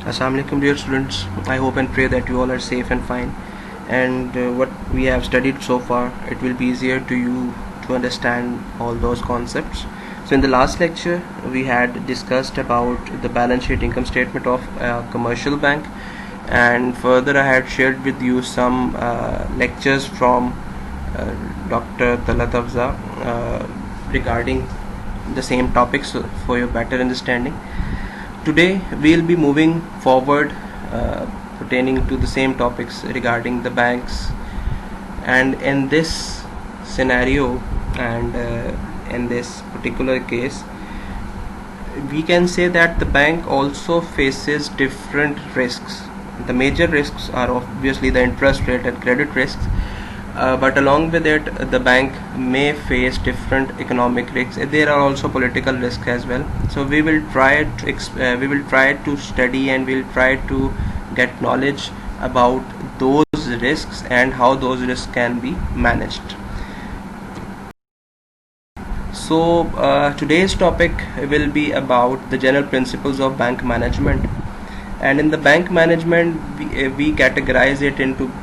Assalamu alaikum dear students. I hope and pray that you all are safe and fine, and what we have studied so far, it will be easier to you to understand all those concepts. So in the last lecture we had discussed about the balance sheet income statement of a commercial bank, and further I had shared with you some lectures from Dr. Talat Afza regarding the same topics for your better understanding. Today we will be moving forward pertaining to the same topics regarding the banks, and in this scenario and in this particular case we can say that the bank also faces different risks. The major risks are obviously the interest rate and credit risks, but along with it the bank may face different economic risks. There are also political risks as well. So we will try to study and we'll try to get knowledge about those risks and how those risks can be managed. So today's topic will be about the general principles of bank management. And in the bank management we categorize it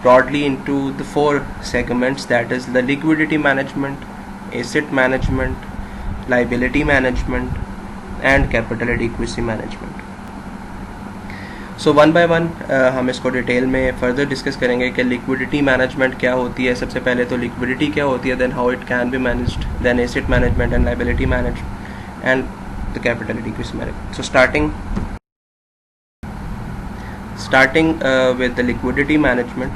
broadly into the four segments, that is the liquidity management, asset management, liability management and capital adequacy management. So one by one हम इसको detail में further discuss करेंगे कि liquidity management क्या होती है. सबसे पहले तो लिक्विडिटी क्या होती है, then how it can be managed, then asset management and liability management and the capital adequacy management. So starting with the liquidity management.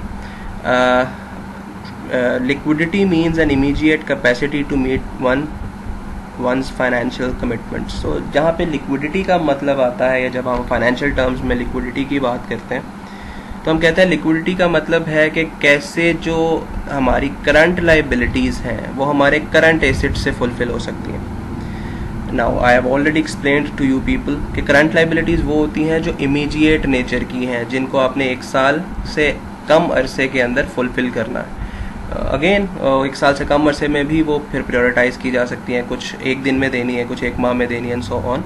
Liquidity means an immediate capacity to meet one's financial commitments. So जहाँ पे liquidity का मतलब आता है, या जब हम financial terms में liquidity की बात करते हैं तो हम कहते हैं liquidity का मतलब है कि कैसे जो हमारी current liabilities हैं वो हमारे current assets से fulfill हो सकती हैं. Now I have already explained to you people कि करंट लाइबिलिटीज़ वो होती हैं जो इमीडिएट नेचर की हैं, जिनको आपने एक साल से कम अरसे के अंदर फुलफिल करना है. अगेन एक साल से कम अरसे में भी वो फिर प्रायोरिटाइज की जा सकती हैं, कुछ एक दिन में देनी है, कुछ एक माह में देनी है, and so on.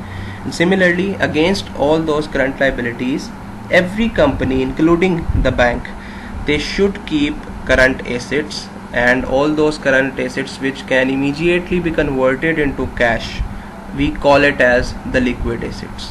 Similarly against all those current liabilities every company including the bank, they should keep current assets, and all those current assets which can immediately be converted into cash, we call it as the liquid assets.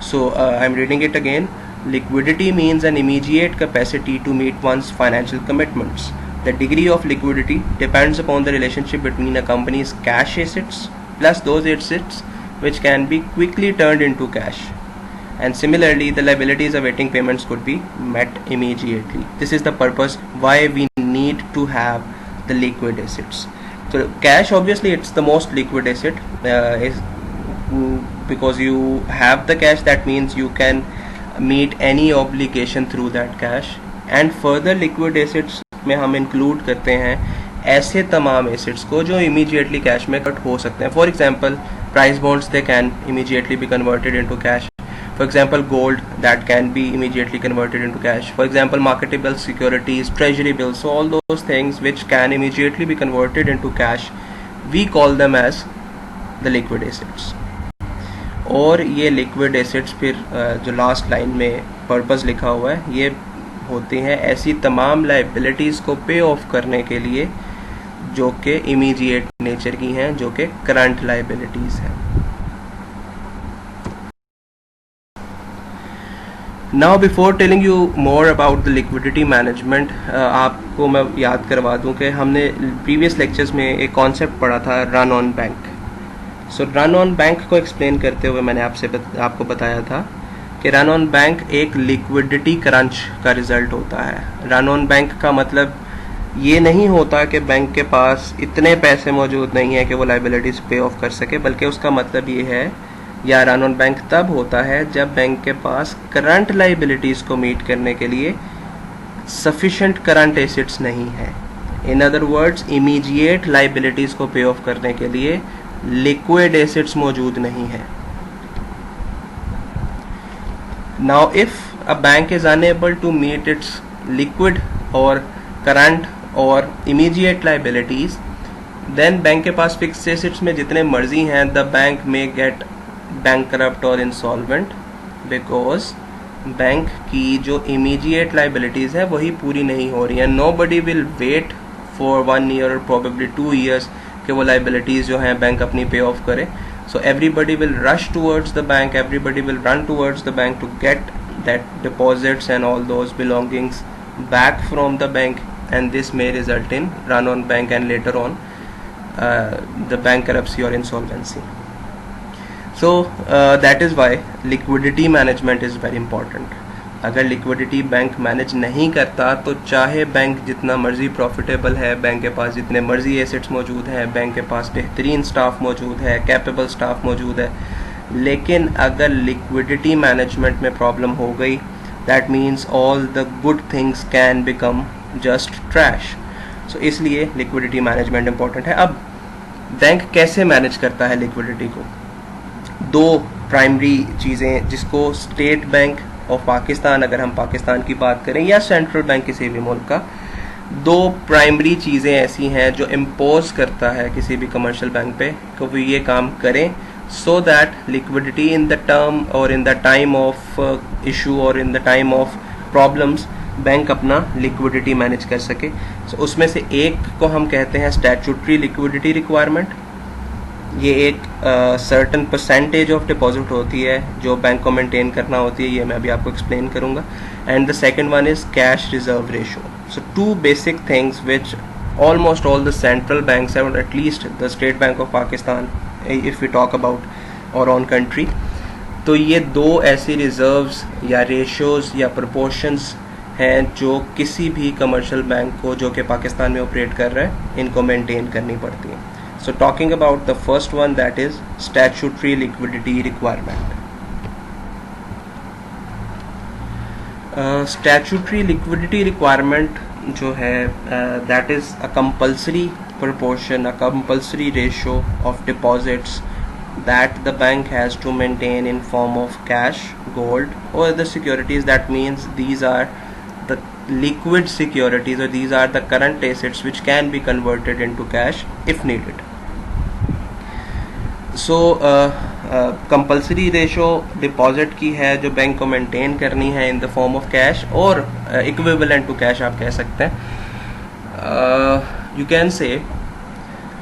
So I'm reading it again. Liquidity means an immediate capacity to meet one's financial commitments. The degree of liquidity depends upon the relationship between a company's cash assets plus those assets which can be quickly turned into cash. And similarly, the liabilities awaiting payments could be met immediately. This is the purpose why we need to have the liquid assets. So cash, obviously it's the most liquid asset, because you have the cash, that means you can meet any obligation through that cash. And further liquid assets में हम include करते हैं ऐसे तमाम assets को जो immediately cash में cut हो सकते हैं. For example, price bonds, they can immediately be converted into cash. For example, gold, that can be immediately converted into cash. For example, marketable securities, treasury bills, so all those things which can immediately be converted into cash, we call them as the liquid assets. और ये liquid assets फिर जो last line में purpose लिखा हुआ है, ये होती हैं ऐसी तमाम liabilities को पे ऑफ करने के लिए जो कि immediate नेचर की हैं, जो कि current liabilities हैं. Now before telling you more about the liquidity management, आपको मैं याद करवा दूं कि हमने previous lectures में एक concept पढ़ा था run on bank. So run on bank को explain करते हुए मैंने आपको बताया था कि run on bank एक liquidity crunch का result होता है. run on bank का मतलब ये नहीं होता कि बैंक के पास इतने पैसे मौजूद नहीं है कि वो liabilities pay off कर सके, बल्कि उसका मतलब ये है, या रन ऑन बैंक तब होता है जब बैंक के पास करंट लाइबिलिटीज़ को मीट करने के लिए सफिशेंट करंट एसेट्स नहीं है. In other words, immediate liabilities को पे ऑफ करने के लिए लिक्विड एसेट्स मौजूद नहीं है. Now if a bank is unable to meet its liquid or current or immediate liabilities, then bank के पास फिक्स्ड एसेट्स में जितने मर्जी हैं, the bank may get bankrupt or insolvent, because bank की जो इमीडिएट लाइबिलिटीज़ है वही पूरी नहीं हो रही हैं. Nobody will wait for 1 year और प्रॉबेबली 2 years कि वो लाइबिलिटीज़ जो हैं बैंक अपनी पे ऑफ करे. So everybody will rush towards the bank, everybody will run towards the bank to get that deposits and all those belongings back from the bank, and this may result in run on bank and later on the bankruptcy or insolvency. So that is why liquidity management is very important. अगर liquidity bank manage नहीं करता तो चाहे bank जितना मर्जी profitable है, bank के पास जितने मर्जी एसेट्स मौजूद हैं, बैंक के पास बेहतरीन स्टाफ मौजूद है, कैपेबल स्टाफ मौजूद है, लेकिन अगर लिक्विडिटी मैनेजमेंट में प्रॉब्लम हो गई, that means all the good things can become just trash. So इसलिए लिक्विडिटी मैनेजमेंट इंपॉर्टेंट है. अब बैंक कैसे मैनेज करता है लिक्विडिटी को? दो प्राइमरी चीज़ें जिसको स्टेट बैंक ऑफ पाकिस्तान, अगर हम पाकिस्तान की बात करें, या सेंट्रल बैंक किसी भी मुल्क का, दो प्राइमरी चीज़ें ऐसी हैं जो इम्पोज करता है किसी भी कमर्शियल बैंक पे कि वो ये काम करें so that liquidity in the term और in the time of issue और in the time of problems bank अपना लिक्विडिटी मैनेज कर सके. so, उसमें से एक को हम कहते हैं स्टैट्यूटरी लिक्विडिटी रिक्वायरमेंट. ये एक सर्टन परसेंटेज ऑफ डिपॉजिट होती है जो बैंक को मेंटेन करना होती है. ये मैं अभी आपको एक्सप्लेन करूँगा. And the second one is cash reserve ratio. So two basic things which almost all the central banks have, at least the state bank of Pakistan if we talk about our own country. तो ये दो ऐसी reserves या ratios या proportions हैं जो किसी भी कमर्शियल बैंक को जो कि पाकिस्तान में ऑपरेट कर रहा है इनको मेंटेन करनी पड़ती हैं. So talking about the first one, that is statutory liquidity requirement. Statutory liquidity requirement जो है that is a compulsory proportion, a compulsory ratio of deposits that the bank has to maintain in form of cash, gold or other securities. That means these are the liquid securities or these are the current assets which can be converted into cash if needed. So compulsory ratio deposit की है जो bank को maintain करनी है in the form of cash और equivalent to cash आप कह सकते हैं. You can say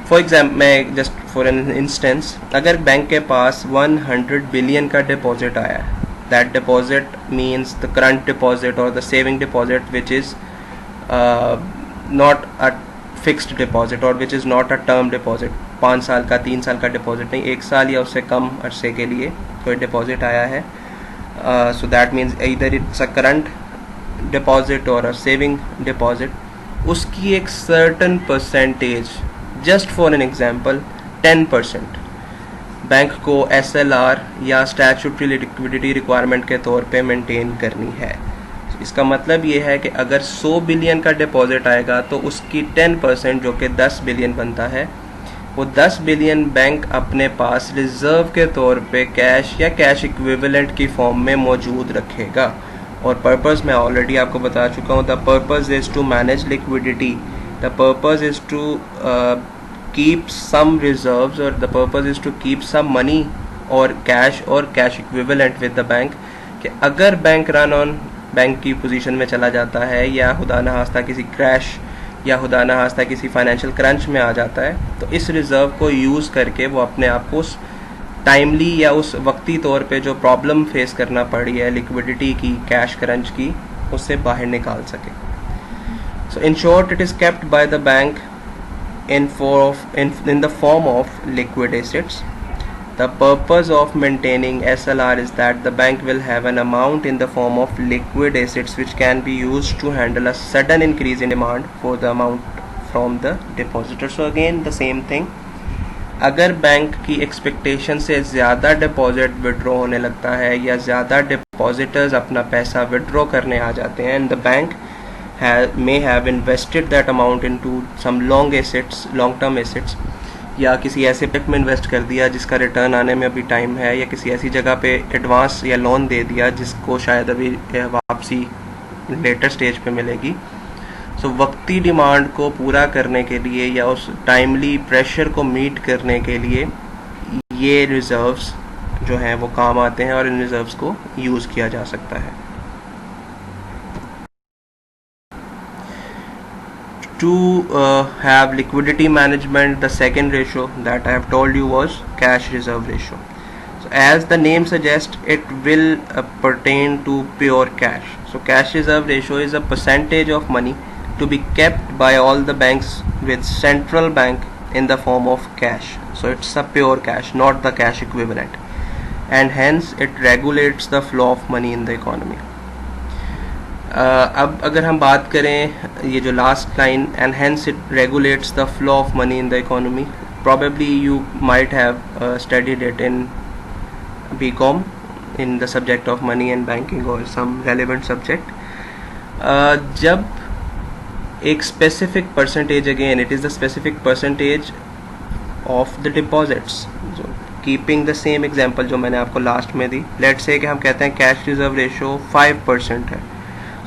for example, मैं जस्ट फॉर एन इंस्टेंस, अगर बैंक के पास 100 बिलियन का डिपॉजिट आया है, that deposit means the current deposit और the saving deposit which is not a fixed deposit और which is not a term deposit. 5 साल का 3 साल का डिपॉजिट नहीं, 1 साल या उससे कम अरसे के लिए कोई डिपॉजिट आया है. सो दैट मीन्स इधर इट्स अ करंट डिपॉजिट और अ सेविंग डिपॉजिट. उसकी एक certain percentage, just for an example 10%, bank को SLR या स्टैट्यूटरी लिक्विडिटी रिक्वायरमेंट के तौर पे मेंटेन करनी है. इसका मतलब ये है कि अगर 100 बिलियन का डिपॉजिट आएगा तो उसकी 10% जो कि 10 बिलियन बनता है, वो 10 बिलियन बैंक अपने पास रिजर्व के तौर पे कैश या कैश इक्विवेलेंट की फॉर्म में मौजूद रखेगा. और पर्पस मैं ऑलरेडी आपको बता चुका हूँ. The purpose is to manage liquidity, the purpose is to keep some reserves और the purpose is to keep some money और cash equivalent with the bank. कि अगर बैंक रन ऑन बैंक की पोजीशन में चला जाता है या खुदा न खास्ता किसी क्रैश या खुदा न खास्ता किसी फाइनेंशियल क्रंच में आ जाता है, तो इस रिज़र्व को यूज़ करके वो अपने आप को उस टाइमली या उस वक्ती तौर पे जो प्रॉब्लम फेस करना पड़ी है लिक्विडिटी की, कैश क्रंच की, उससे बाहर निकाल सके. So in short, it is kept by the bank in the form of liquid assets. The purpose of maintaining SLR is that the bank will have an amount in the form of liquid assets which can be used to handle a sudden increase in demand for the amount from the depositor. So again the same thing, अगर bank की expectation से ज़्यादा deposit withdraw होने लगता है या ज़्यादा depositors अपना पैसा विड्रॉ करने आ जाते हैं, and the bank may have invested that amount into some long term assets, या किसी ऐसे प्रोजेक्ट में इन्वेस्ट कर दिया जिसका रिटर्न आने में अभी टाइम है, या किसी ऐसी जगह पे एडवांस या लोन दे दिया जिसको शायद अभी वापसी लेटर स्टेज पे मिलेगी. सो वक्ती डिमांड को पूरा करने के लिए या उस टाइमली प्रेशर को मीट करने के लिए ये रिजर्व्स जो हैं वो काम आते हैं और इन रिजर्व्स को यूज़ किया जा सकता है. To have liquidity management, the second ratio that I have told you was cash reserve ratio. So as the name suggests, it will pertain to pure cash. So cash reserve ratio is a percentage of money to be kept by all the banks with central bank in the form of cash. So it's a pure cash, not the cash equivalent, and hence it regulates the flow of money in the economy. अब अगर हम बात करें ये जो last line, and hence it regulates the flow of money in the economy, probably you might have studied it in BCom in the subject of money and banking or some relevant subject. जब एक specific percentage, again it is the specific percentage of the deposits, so keeping the same example जो मैंने आपको last में दी, let's say कि हम कहते हैं कैश रिजर्व रेशो 5% है.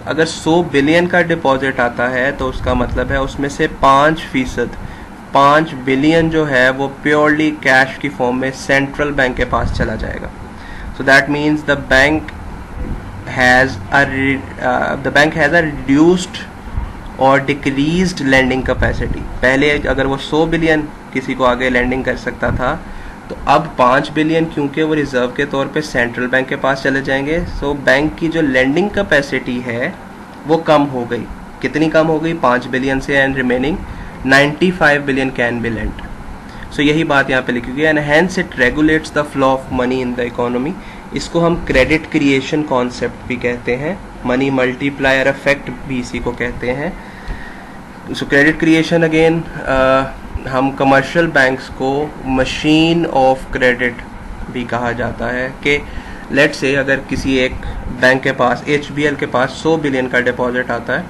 अगर 100 बिलियन का डिपॉजिट आता है तो उसका मतलब है उसमें से 5% 5 बिलियन जो है वो प्योरली कैश की फॉर्म में सेंट्रल बैंक के पास चला जाएगा. So that means the bank has a reduced और डिक्रीज्ड लैंडिंग कैपेसिटी. पहले अगर वो 100 बिलियन किसी को आगे लैंडिंग कर सकता था, तो अब 5 बिलियन क्योंकि वो रिजर्व के तौर पे सेंट्रल बैंक के पास चले जाएंगे. सो बैंक की जो लैंडिंग कैपेसिटी है वो कम हो गई. कितनी कम हो गई? 5 बिलियन से, and remaining 95 billion can be lent. So यही बात यहाँ पे लिखी गई, and hence it regulates the flow of money in the economy. इसको हम क्रेडिट क्रिएशन कॉन्सेप्ट भी कहते हैं, मनी मल्टीप्लायर इफेक्ट भी इसी को कहते हैं. सो क्रेडिट क्रिएशन अगेन हम कमर्शियल बैंक्स को मशीन ऑफ क्रेडिट भी कहा जाता है कि लेट्स से अगर किसी एक बैंक के पास, HBL के पास 100 बिलियन का डिपॉजिट आता है.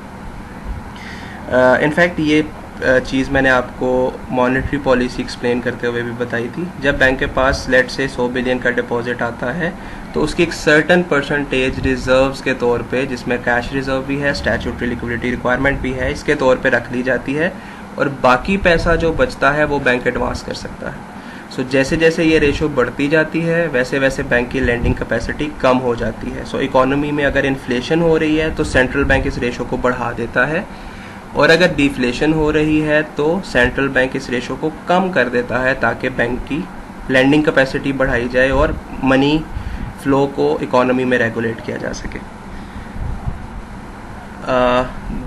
इनफैक्ट ये चीज़ मैंने आपको मॉनेटरी पॉलिसी एक्सप्लेन करते हुए भी बताई थी. जब बैंक के पास लेट्स से 100 बिलियन का डिपॉजिट आता है तो उसकी एक सर्टन परसेंटेज रिजर्व्स के तौर पे, जिसमें कैश रिजर्व भी है, स्टैट्यूटरी लिक्विडिटी रिक्वायरमेंट भी है, इसके तौर पे रख ली जाती है, और बाकी पैसा जो बचता है वो बैंक एडवांस कर सकता है. सो जैसे जैसे ये रेशो बढ़ती जाती है वैसे वैसे बैंक की लैंडिंग कैपेसिटी कम हो जाती है. सो इकोनॉमी में अगर इन्फ्लेशन हो रही है तो सेंट्रल बैंक इस रेशो को बढ़ा देता है, और अगर डिफ्लेशन हो रही है तो सेंट्रल बैंक इस रेशो को कम कर देता है, ताकि बैंक की लैंडिंग कैपेसिटी बढ़ाई जाए और मनी फ्लो को इकोनॉमी में रेगुलेट किया जा सके.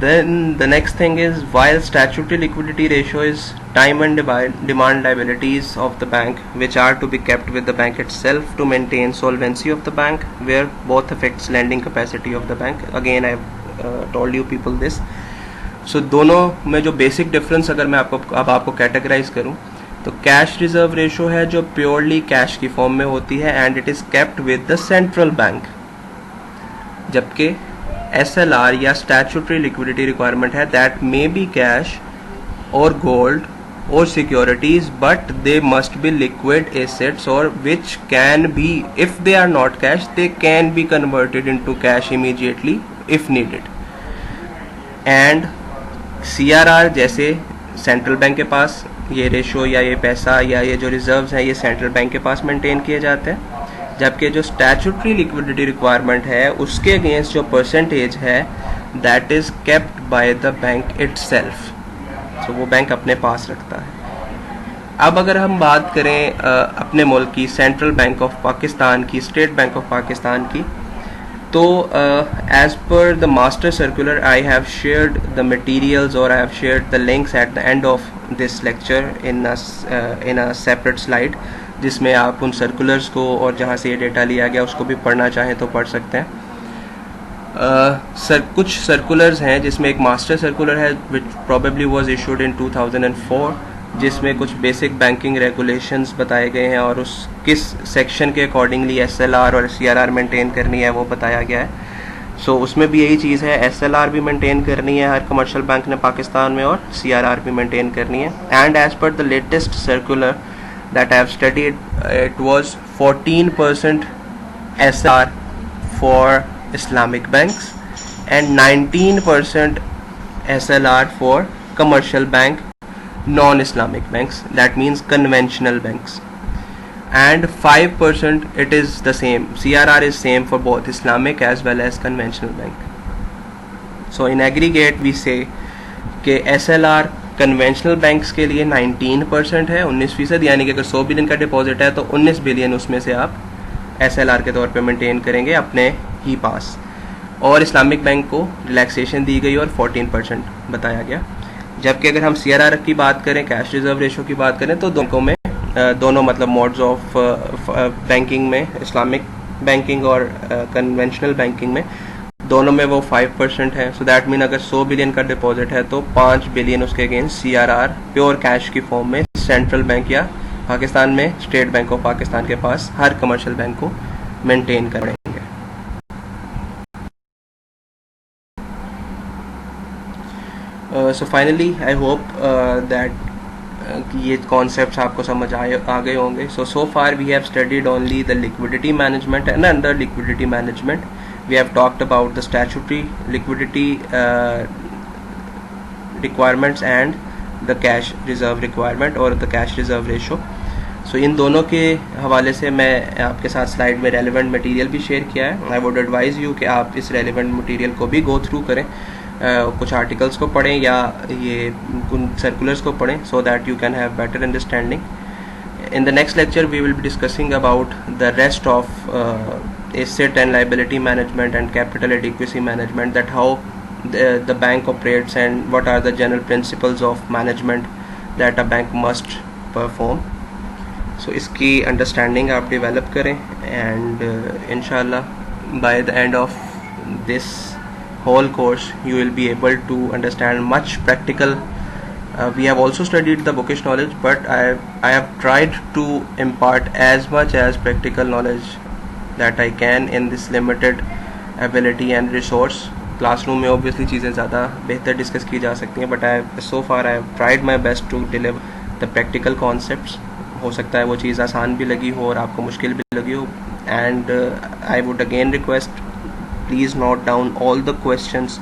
Then the next thing is, while statutory liquidity ratio is time and demand liabilities of the bank, which are to be kept with the bank itself to maintain solvency of the bank, where both affects lending capacity of the bank. Again I have told you people this. So दोनों में जो basic difference अगर मैं आपको categorise करूं, तो cash reserve ratio है जो प्योरली कैश की फॉर्म में होती है, and it is kept with the central bank, जबकि SLR या स्टैट्यूटरी लिक्विडिटी रिक्वायरमेंट है दैट मे बी कैश और गोल्ड और securities, but they must be liquid assets, और which can be, if they are not cash, they can be converted into cash immediately if needed. And CRR जैसे central bank के पास ये ratio या ये पैसा या ये जो रिजर्व्स हैं ये सेंट्रल बैंक के पास मेंटेन किए जाते हैं, जबकि जो स्टैट्यूटरी लिक्विडिटी रिक्वायरमेंट है उसके अगेंस्ट जो परसेंटेज है that is kept by the bank itself. So वो बैंक अपने पास रखता है. अब अगर हम बात करें अपने मुल्क की सेंट्रल बैंक ऑफ पाकिस्तान की, स्टेट बैंक ऑफ पाकिस्तान की, तो as per the master circular I have shared the materials और I have shared the links at the end of this lecture in a separate slide, जिसमें आप उन circulars को और जहाँ से ये डेटा लिया गया उसको भी पढ़ना चाहें तो पढ़ सकते हैं. कुछ सर्कुलर्स हैं जिसमें एक मास्टर सर्कुलर है विच प्रोबेबली वाज इशूड इन 2004, जिसमें कुछ बेसिक बैंकिंग रेगुलेशंस बताए गए हैं और उस किस सेक्शन के अकॉर्डिंगली SLR और CRR मेंटेन करनी है वो बताया गया है. सो उसमें भी यही चीज़ है, SLR भी मेंटेन करनी है हर कमर्शियल बैंक ने पाकिस्तान में, और CRR भी मेंटेन करनी है. And as per the latest circular that I have studied, it was 14% SR for Islamic banks and 19% SLR for commercial bank, non-Islamic banks, that means conventional banks. and 5% it is the same. CRR is same for both Islamic as well as conventional bank. So in aggregate we say कि SLR conventional banks के लिए 19% है, 19%, यानी कि अगर 100 billion का deposit है तो 19 बिलियन उसमें से आप SLR के तौर पे मेंटेन करेंगे अपने ही पास, और इस्लामिक बैंक को रिलैक्सेशन दी गई और 14% बताया गया। जबकि अगर हम CRR की बात करें, कैश रिजर्व रेशो की बात करें, तो दोनों मतलब मोड्स ऑफ बैंकिंग में, इस्लामिक बैंकिंग और कन्वेंशनल बैंकिंग में, दोनों में वो 5% है। सो दैट मीन अगर 100 बिलियन का डिपॉजिट है तो 5 बिलियन उसके अगेंस्ट CRR प्योर कैश की फॉर्म में सेंट्रल बैंक या पाकिस्तान में स्टेट बैंक ऑफ पाकिस्तान के पास हर कमर्शियल बैंक को मेंटेन करेंगे। So finally I hope that ये कॉन्सेप्ट्स आपको समझ आ गए होंगे। So far we have studied only the liquidity management, and under liquidity management we have talked about the statutory liquidity requirements and the cash reserve requirement और the cash reserve ratio. So इन दोनों के हवाले से मैं आपके साथ slide में relevant material भी शेयर किया है। आई वुड एडवाइज़ यू कि आप इस रेलिवेंट मटेरियल को भी गो थ्रू करें, कुछ आर्टिकल्स को पढ़ें या ये सर्कुलर्स को पढ़ें, so that you can have better understanding. In the next lecture we will be discussing about the rest of asset and liability management and capital adequacy management, that how the bank operates and what are the general principles of management that a bank must perform. So इसकी understanding आप develop करें, and inshallah by the end of this whole course you will be able to understand much practical. We have also studied the bookish knowledge, but I have tried to impart as much as practical knowledge that I can in this limited ability and resource. Classroom में obviously चीज़ें ज़्यादा बेहतर discuss की जा सकती हैं, but so far I have tried my best to deliver the practical concepts. हो सकता है वो चीज़ आसान भी लगी हो और आपको मुश्किल भी लगी हो, and I would again request, please note down all the questions.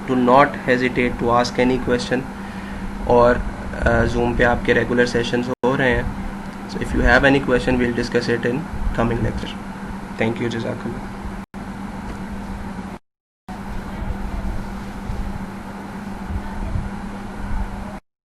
Do not hesitate to ask any question. और Zoom पे आपके रेगुलर सेशंस हो रहे हैं. So if you have any question, we'll discuss it in coming lecture. Thank you, Jazakallah.